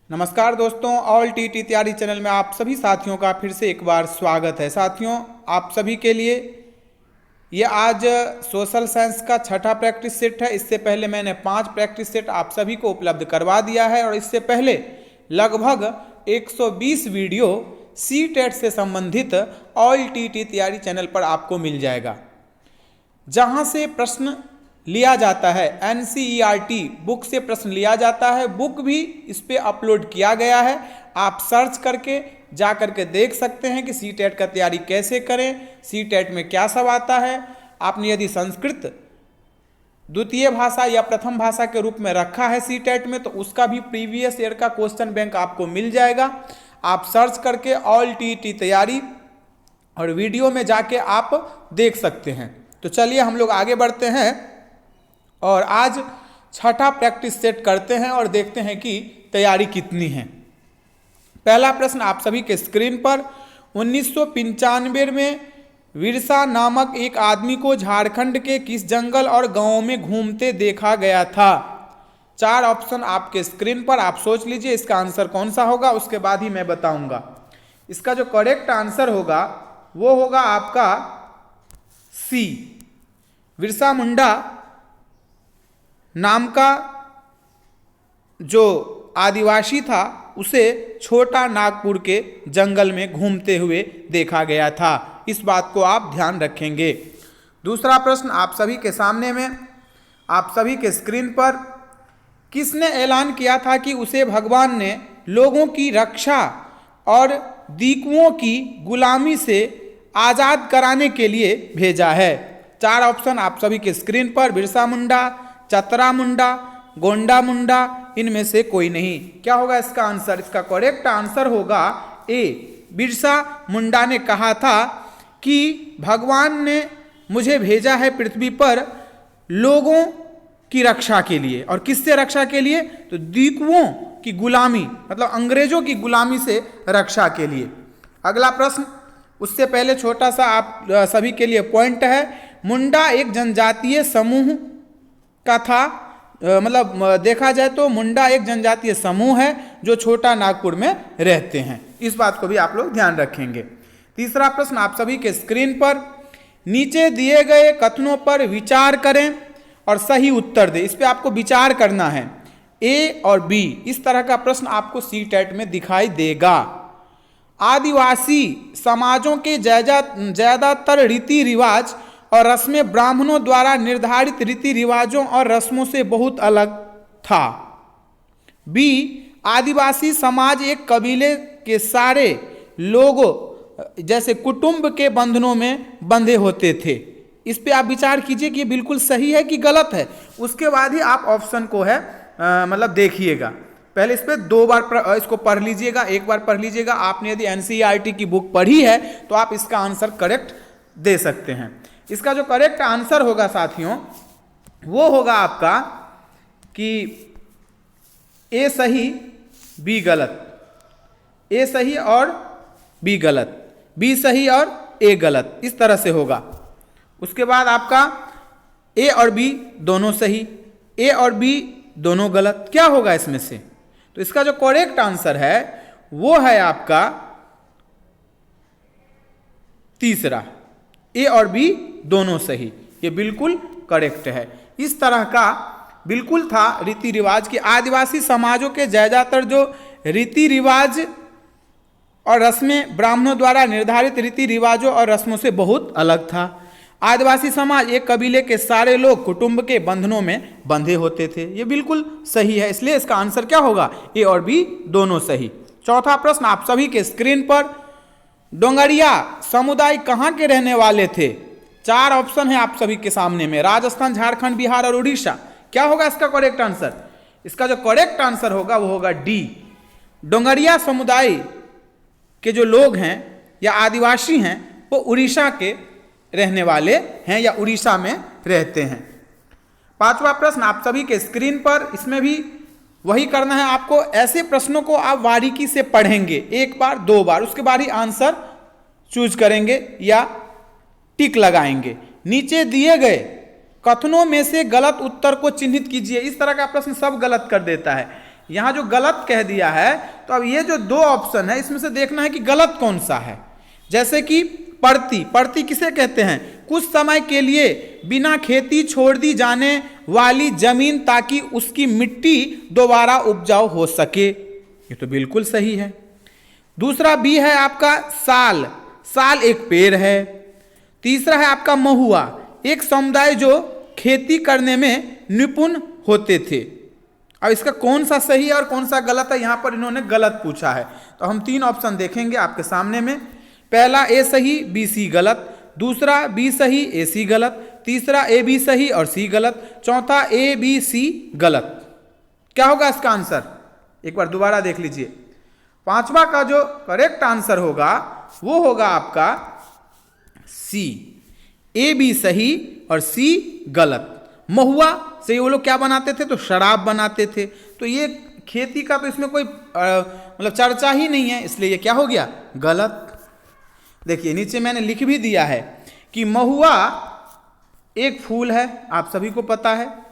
नमस्कार दोस्तों, all TT तैयारी चैनल में आप सभी साथियों का फिर से एक बार स्वागत है। साथियों, आप सभी के लिए ये आज सोशल साइंस का छठा प्रैक्टिस सेट है। इससे पहले मैंने 5 प्रैक्टिस सेट आप सभी को उपलब्ध करवा दिया है और इससे पहले लगभग 120 वीडियो सीटेट से संबंधित ऑल टीटी तैयारी चैनल पर आपको मिल जाएगा, जहां से प्रश्न लिया जाता है। एनसीईआरटी बुक से प्रश्न लिया जाता है। बुक भी इस पे अपलोड किया गया है। आप सर्च करके जा करके देख सकते हैं कि सीटेट का तैयारी कैसे करें, सीटेट में क्या सब आता है। आपने यदि संस्कृत द्वितीय भाषा या प्रथम भाषा के रूप में रखा है सीटेट में, तो उसका भी प्रीवियस ईयर का क्वेश्चन बैंक आपको मिल जाएगा। आप सर्च करके ऑल टीटी तैयारी और वीडियो में जाके आप देख सकते हैं। तो चलिए हम लोग आगे बढ़ते हैं और आज छठा प्रैक्टिस सेट करते हैं और देखते हैं कि तैयारी कितनी है। पहला प्रश्न आप सभी के स्क्रीन पर। 1995 में विरसा नामक एक आदमी को झारखंड के किस जंगल और गांव में घूमते देखा गया था? 4 ऑप्शन आपके स्क्रीन पर, आप सोच लीजिए इसका आंसर कौन सा होगा, उसके बाद ही मैं बताऊंगा। इसका जो करेक्ट आंसर होगा वो होगा आपका सी। बिरसा मुंडा नाम का जो आदिवासी था उसे छोटा नागपुर के जंगल में घूमते हुए देखा गया था। इस बात को आप ध्यान रखेंगे। दूसरा प्रश्न आप सभी के सामने में, आप सभी के स्क्रीन पर। किसने ऐलान किया था कि उसे भगवान ने लोगों की रक्षा और दीकुओं की गुलामी से आज़ाद कराने के लिए भेजा है? 4 ऑप्शन आप सभी के स्क्रीन पर। बिरसा मुंडा, चतरा मुंडा, गोंडा मुंडा, इनमें से कोई नहीं। क्या होगा इसका आंसर? इसका करेक्ट आंसर होगा ए। बिरसा मुंडा ने कहा था कि भगवान ने मुझे भेजा है पृथ्वी पर लोगों की रक्षा के लिए। और किससे रक्षा के लिए? तो दीकुओं की गुलामी, मतलब अंग्रेजों की गुलामी से रक्षा के लिए। अगला प्रश्न, उससे पहले छोटा सा आप सभी के लिए पॉइंट है। मुंडा एक जनजातीय समूह का था, मतलब देखा जाए तो मुंडा एक जनजातीय समूह है जो छोटा नागपुर में रहते हैं। इस बात को भी आप लोग ध्यान रखेंगे। तीसरा प्रश्न आप सभी के स्क्रीन पर। नीचे दिए गए कथनों पर विचार करें और सही उत्तर दें। इस पे आपको विचार करना है, ए और बी। इस तरह का प्रश्न आपको सीटेट में दिखाई देगा। आदिवासी समाजों के ज्यादातर रीति रिवाज और रस्में ब्राह्मणों द्वारा निर्धारित रीति रिवाजों और रस्मों से बहुत अलग था। बी, आदिवासी समाज एक कबीले के सारे लोगों जैसे कुटुंब के बंधनों में बंधे होते थे। इस पे आप विचार कीजिए कि ये बिल्कुल सही है कि गलत है। उसके बाद ही आप ऑप्शन को है मतलब देखिएगा। पहले इस पे 2 बार इसको पढ़ लीजिएगा, एक बार पढ़ लीजिएगा। आपने यदि एनसीईआरटी की बुक पढ़ी है तो आप इसका आंसर करेक्ट दे सकते हैं। इसका जो करेक्ट आंसर होगा साथियों वो होगा आपका कि ए सही बी गलत, ए सही और बी गलत, बी सही और ए गलत, इस तरह से होगा। उसके बाद आपका ए और बी दोनों सही, ए और बी दोनों गलत। क्या होगा इसमें से? तो इसका जो करेक्ट आंसर है वो है आपका तीसरा, ए और बी दोनों सही। ये बिल्कुल करेक्ट है। इस तरह का बिल्कुल था रीति रिवाज की। आदिवासी समाजों के ज्यादातर जो रीति रिवाज और रस्में ब्राह्मणों द्वारा निर्धारित रीति रिवाजों और रस्मों से बहुत अलग था। आदिवासी समाज एक कबीले के सारे लोग कुटुंब के बंधनों में बंधे होते थे। ये बिल्कुल सही है, इसलिए इसका आंसर क्या होगा? ए और बी दोनों सही। चौथा प्रश्न आप सभी के स्क्रीन पर। डोंगरिया समुदाय कहाँ के रहने वाले थे? 4 ऑप्शन है आप सभी के सामने में। राजस्थान, झारखंड, बिहार और उड़ीसा। क्या होगा इसका करेक्ट आंसर? इसका जो करेक्ट आंसर होगा वो होगा डी। डोंगरिया समुदाय के जो लोग हैं या आदिवासी हैं वो उड़ीसा के रहने वाले हैं या उड़ीसा में रहते हैं। 5वां प्रश्न आप सभी के स्क्रीन पर। इसमें भी वही करना है आपको। ऐसे प्रश्नों को आप बारीकी से पढ़ेंगे, 1 बार 2 बार, उसके बाद ही आंसर चूज करेंगे या टिक लगाएंगे। नीचे दिए गए कथनों में से गलत उत्तर को चिन्हित कीजिए। इस तरह का प्रश्न सब गलत कर देता है। यहां जो गलत कह दिया है, तो अब ये जो दो ऑप्शन है इसमें से देखना है कि गलत कौन सा है। जैसे कि पड़ती, पड़ती किसे कहते हैं? कुछ समय के लिए बिना खेती छोड़ दी जाने वाली जमीन ताकि उसकी मिट्टी दोबारा उपजाऊ हो सके। ये तो बिल्कुल सही है। दूसरा बी है आपका साल, साल एक पेड़ है। तीसरा है आपका महुआ, एक समुदाय जो खेती करने में निपुण होते थे। अब इसका कौन सा सही है और कौन सा गलत है, यहां पर इन्होंने गलत पूछा है। तो हम तीन ऑप्शन देखेंगे आपके सामने में। पहला ए सही बी सी गलत, दूसरा बी सही ए सी गलत, तीसरा ए बी सही और सी गलत, चौथा ए बी सी गलत। क्या होगा इसका आंसर? एक बार दोबारा देख लीजिए। पांचवा का जो करेक्ट आंसर होगा वो होगा आपका सी, ए बी सही और सी गलत। महुआ से वो लोग क्या बनाते थे? तो शराब बनाते थे। तो ये खेती का तो इसमें कोई मतलब चर्चा ही नहीं है, इसलिए ये क्या हो गया? गलत। देखिए नीचे मैंने लिख भी दिया है कि महुआ एक फूल है, आप सभी को पता है,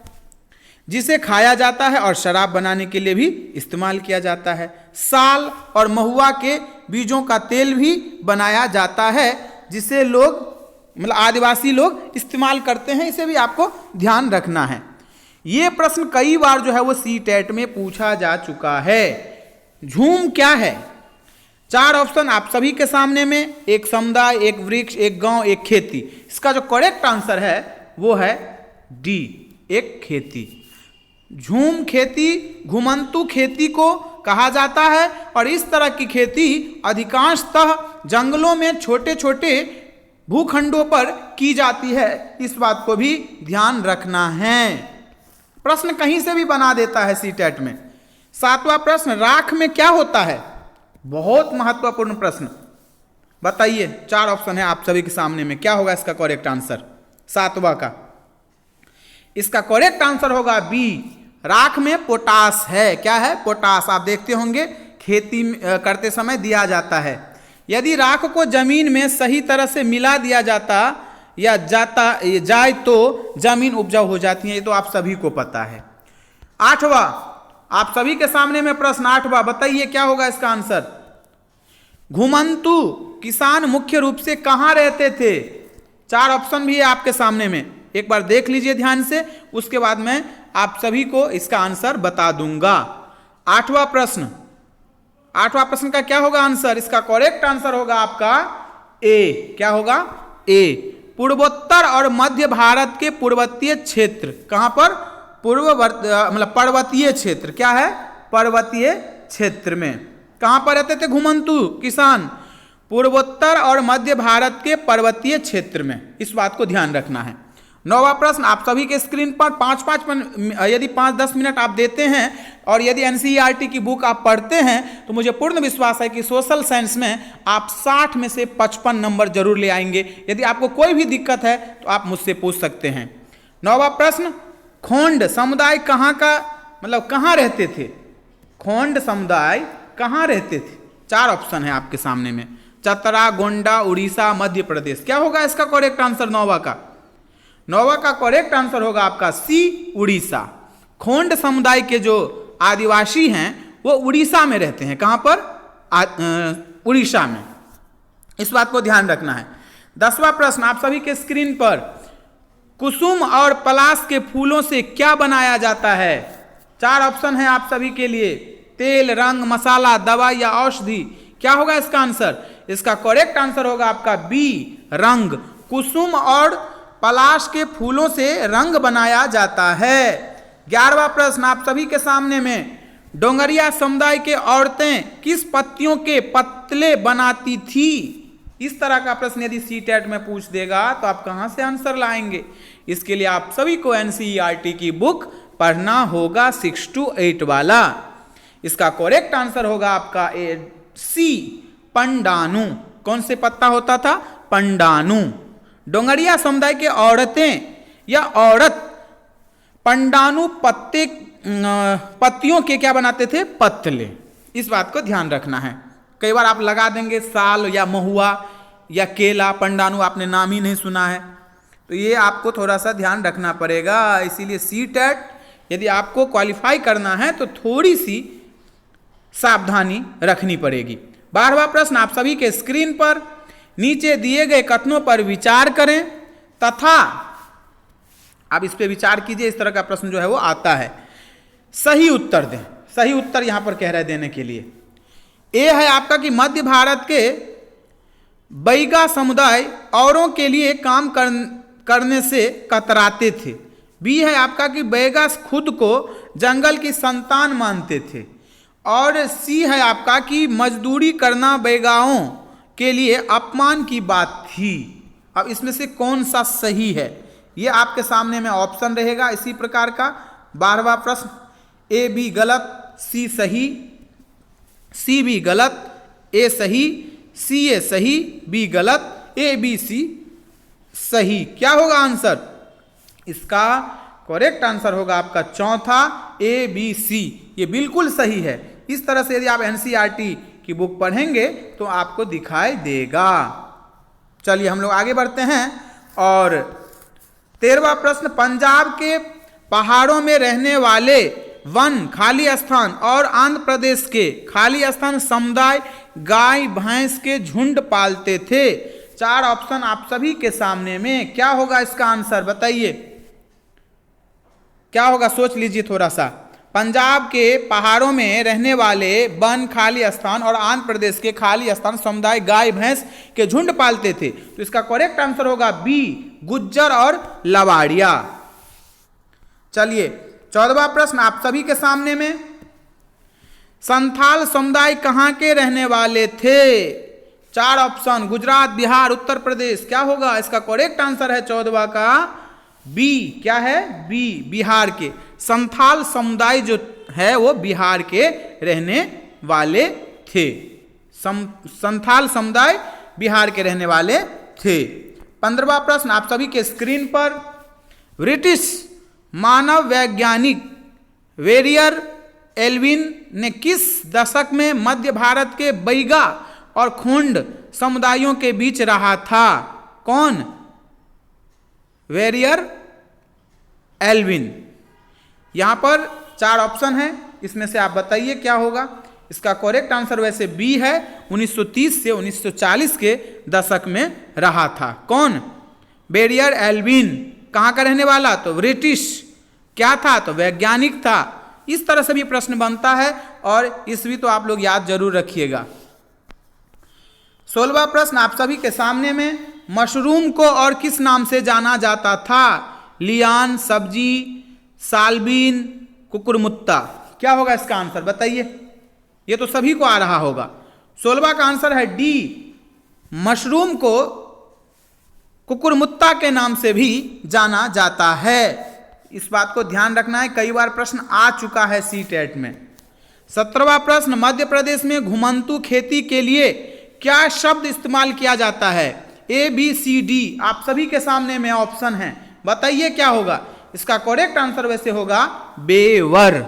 जिसे खाया जाता है और शराब बनाने के लिए भी इस्तेमाल किया जाता है। साल और महुआ के बीजों का तेल भी बनाया जाता है, जिसे लोग मतलब आदिवासी लोग इस्तेमाल करते हैं। इसे भी आपको ध्यान रखना है। ये प्रश्न कई बार जो है वो सी टेट में पूछा जा चुका है। झूम क्या है? चार ऑप्शन आप सभी के सामने में, एक समुदाय, एक वृक्ष, एक गांव, एक खेती। इसका जो करेक्ट आंसर है वो है डी, एक खेती। झूम खेती घुमंतु खेती को कहा जाता है और इस तरह की खेती अधिकांशतः जंगलों में छोटे छोटे भूखंडों पर की जाती है। इस बात को भी ध्यान रखना है। प्रश्न कहीं से भी बना देता है सी टेट में। सातवां प्रश्न, राख में क्या होता है? बहुत महत्वपूर्ण प्रश्न, बताइए। चार ऑप्शन है आप सभी के सामने में, क्या होगा इसका करेक्ट आंसर? सातवां का इसका करेक्ट आंसर होगा बी, राख में पोटास है। क्या है? पोटास। आप देखते होंगे खेती करते समय दिया जाता है। यदि राख को जमीन में सही तरह से मिला दिया जाए तो जमीन उपजाऊ हो जाती है। ये तो आप सभी को पता है। आठवां आप सभी के सामने में प्रश्न, आठवां बताइए क्या होगा इसका आंसर? घुमंतु किसान मुख्य रूप से कहां रहते थे? चार ऑप्शन भी है आपके सामने में, एक बार देख लीजिए ध्यान से, उसके बाद मैं आप सभी को इसका आंसर बता दूंगा। आठवां प्रश्न का क्या होगा आंसर? इसका करेक्ट आंसर होगा आपका ए। क्या होगा? ए। पूर्वोत्तर और मध्य भारत के पूर्वतीय क्षेत्र, कहां पर? मतलब पर्वतीय क्षेत्र। क्या है? पर्वतीय क्षेत्र में। कहां पर रहते थे घुमंतु किसान? पूर्वोत्तर और मध्य भारत के पर्वतीय क्षेत्र में। इस बात को ध्यान रखना है। नौवां प्रश्न आप सभी के स्क्रीन पर यदि 5-10 मिनट आप देते हैं और यदि एनसीईआरटी की बुक आप पढ़ते हैं तो मुझे पूर्ण विश्वास है कि सोशल साइंस में आप 60 में से 55 नंबर जरूर ले आएंगे। यदि आपको कोई भी दिक्कत है तो आप मुझसे पूछ सकते हैं। नौवां प्रश्न, खोंड समुदाय कहाँ का मतलब कहाँ रहते थे? खोंड समुदाय कहाँ रहते थे? चार ऑप्शन है आपके सामने में, चतरा, गोंडा, उड़ीसा, मध्य प्रदेश। क्या होगा इसका करेक्ट आंसर नौवां का? नौवां का करेक्ट आंसर होगा आपका सी, उड़ीसा। खोंड समुदाय के जो आदिवासी हैं वो उड़ीसा में रहते हैं। कहां पर? उड़ीसा में। इस बात को ध्यान रखना है। 10वां प्रश्न आप सभी के स्क्रीन पर, कुसुम और पलाश के फूलों से क्या बनाया जाता है? चार ऑप्शन है आप सभी के लिए, तेल, रंग, मसाला, दवा या औषधि। क्या होगा इसका आंसर? इसका करेक्ट आंसर होगा आपका बी, रंग। कुसुम और पलाश के फूलों से रंग बनाया जाता है। 11वां प्रश्न आप सभी के सामने में, डोंगरिया समुदाय के औरतें किस पत्तियों के पतले बनाती थी? इस तरह का प्रश्न यदि सी टेट में पूछ देगा तो आप कहां से आंसर लाएंगे? इसके लिए आप सभी को एनसीईआरटी की बुक पढ़ना होगा 6 to 8 वाला। इसका करेक्ट आंसर होगा आपका सी, पंडानु। कौन से पत्ता होता था? पंडानु। डोंगरिया समुदाय के औरतें या औरत पंडानु पत्तियों के क्या बनाते थे? पतले। इस बात को ध्यान रखना है। कई बार आप लगा देंगे साल या महुआ या केला, पंडानु आपने नाम ही नहीं सुना है, तो ये आपको थोड़ा सा ध्यान रखना पड़ेगा। इसीलिए सी टेट यदि आपको क्वालिफाई करना है तो थोड़ी सी सावधानी रखनी पड़ेगी। 12वां प्रश्न आप सभी के स्क्रीन पर, नीचे दिए गए कथनों पर विचार करें तथा आप इस पे विचार कीजिए। इस तरह का प्रश्न जो है वो आता है, सही उत्तर दें। सही उत्तर यहां पर कह रहे देने के लिए ए है आपका कि मध्य भारत के बैगा समुदाय औरों के लिए काम करने से कतराते थे। बी है आपका कि बैगा खुद को जंगल की संतान मानते थे। और सी है आपका कि मजदूरी करना बैगाओं के लिए अपमान की बात थी। अब इसमें से कौन सा सही है, ये आपके सामने में ऑप्शन रहेगा इसी प्रकार का। 12वां प्रश्न, ए बी गलत, सी सही, सी बी गलत, ए सही, सी ए सही, बी गलत, ए बी सी सही। क्या होगा आंसर? इसका करेक्ट आंसर होगा आपका चौथा, ए बी सी। ये बिल्कुल सही है। इस तरह से यदि आप एनसीईआरटी की बुक पढ़ेंगे तो आपको दिखाई देगा। चलिए हम लोग आगे बढ़ते हैं। और 13वां प्रश्न, पंजाब के पहाड़ों में रहने वाले वन खाली स्थान और आंध्र प्रदेश के खाली स्थान समुदाय गाय भैंस के झुंड पालते थे। 4 ऑप्शन आप सभी के सामने में, क्या होगा इसका आंसर बताइए? क्या होगा सोच लीजिए थोड़ा सा। पंजाब के पहाड़ों में रहने वाले वन खाली स्थान और आंध्र प्रदेश के खाली स्थान समुदाय गाय भैंस के झुंड पालते थे। तो इसका करेक्ट आंसर होगा बी, गुज्जर और लवाड़िया। चलिए 14वां प्रश्न आप सभी के सामने में, संथाल समुदाय कहां के रहने वाले थे? 4 ऑप्शन, गुजरात, बिहार, उत्तर प्रदेश। क्या होगा इसका करेक्ट आंसर है 14वां का बी। क्या है? बी, बिहार के। संथाल समुदाय जो है वो बिहार के रहने वाले थे। संथाल समुदाय बिहार के रहने वाले थे। 15वां प्रश्न आप सभी के स्क्रीन पर, ब्रिटिश मानव वैज्ञानिक वेरियर एल्विन ने किस दशक में मध्य भारत के बैगा और खोंड समुदायों के बीच रहा था? कौन? Verrier Elwin. यहां पर 4 ऑप्शन है, इसमें से आप बताइए क्या होगा। इसका करेक्ट आंसर वैसे बी है, 1930 से 1940 के दशक में रहा था। कौन? Verrier Elwin. कहां का रहने वाला? तो ब्रिटिश। क्या था? तो वैज्ञानिक था। इस तरह से भी प्रश्न बनता है और इसवी तो आप लोग याद जरूर रखिएगा। 16वां प्रश्न आप सभी के सामने में, मशरूम को और किस नाम से जाना जाता था? लियान, सब्जी, सालबीन, कुकुरमुत्ता। क्या होगा इसका आंसर बताइए? ये तो सभी को आ रहा होगा। 16वां का आंसर है डी, मशरूम को कुकुरमुत्ता के नाम से भी जाना जाता है। इस बात को ध्यान रखना है, कई बार प्रश्न आ चुका है सीटेट में। 17वां प्रश्न, मध्य प्रदेश में घुमंतू खेती के लिए क्या शब्द इस्तेमाल किया जाता है? ए बी सी डी आप सभी के सामने में ऑप्शन है, बताइए क्या होगा। इसका करेक्ट आंसर वैसे होगा बेवर।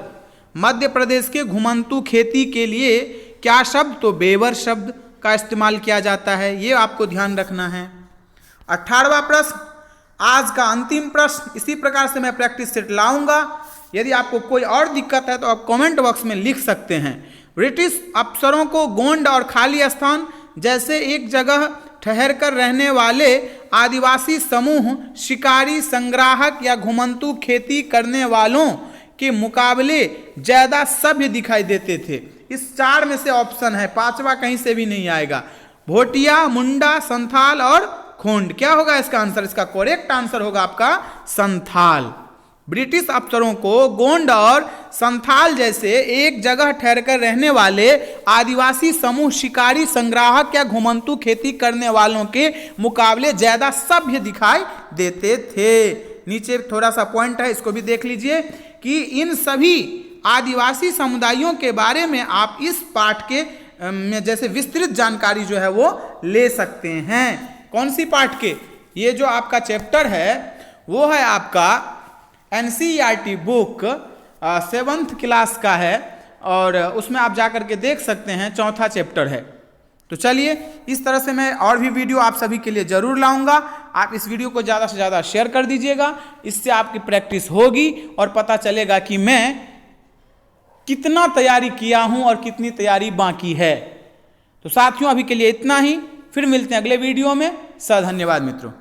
मध्य प्रदेश के घुमंतू खेती के लिए क्या शब्द? तो बेवर शब्द का इस्तेमाल किया जाता है, ये आपको ध्यान रखना है। 18वां प्रश्न आज का अंतिम प्रश्न, इसी प्रकार से मैं प्रैक्टिस सेट लाऊंगा। यदि आपको कोई और दिक्कत है तो आप कमेंट बॉक्स में लिख सकते हैं। ब्रिटिश अफसरों को गोंड और खाली स्थान जैसे एक जगह ठहर कर रहने वाले आदिवासी समूह शिकारी, संग्राहक या घुमंतू खेती करने वालों के मुकाबले ज्यादा सभ्य दिखाई देते थे। इस 4 में से ऑप्शन है, 5वां कहीं से भी नहीं आएगा। भोटिया, मुंडा, संथाल और खोंड। क्या होगा इसका आंसर? इसका करेक्ट आंसर होगा आपका संथाल। ब्रिटिश अफसरों को गोंड और संथाल जैसे एक जगह ठहरकर रहने वाले आदिवासी समूह शिकारी, संग्राहक या घुमंतू खेती करने वालों के मुकाबले ज्यादा सभ्य दिखाई देते थे। नीचे थोड़ा सा पॉइंट है, इसको भी देख लीजिए कि इन सभी आदिवासी समुदायों के बारे में आप इस पाठ के में जैसे विस्तृत जानकारी जो है वो ले सकते हैं। कौन सी पाठ के? ये जो आपका चैप्टर है वो है आपका एनसीईआरटी बुक 7th क्लास का है और उसमें आप जाकर के देख सकते हैं, 4था चैप्टर है। तो चलिए इस तरह से मैं और भी वीडियो आप सभी के लिए जरूर लाऊंगा। आप इस वीडियो को ज़्यादा से ज़्यादा शेयर कर दीजिएगा। इससे आपकी प्रैक्टिस होगी और पता चलेगा कि मैं कितना तैयारी किया हूं और कितनी तैयारी बाकी है। तो साथियों अभी के लिए इतना ही, फिर मिलते हैं अगले वीडियो में। धन्यवाद मित्रों।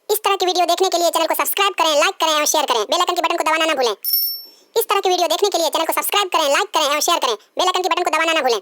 इस तरह की वीडियो देखने के लिए चैनल को सब्सक्राइब करें, लाइक करें और शेयर करें। बेल आइकन के बटन को दबाना ना भूलें। इस तरह की वीडियो देखने के लिए चैनल को सब्सक्राइब करें, लाइक करें और शेयर करें। बेल आइकन के बटन को दबाना ना भूलें।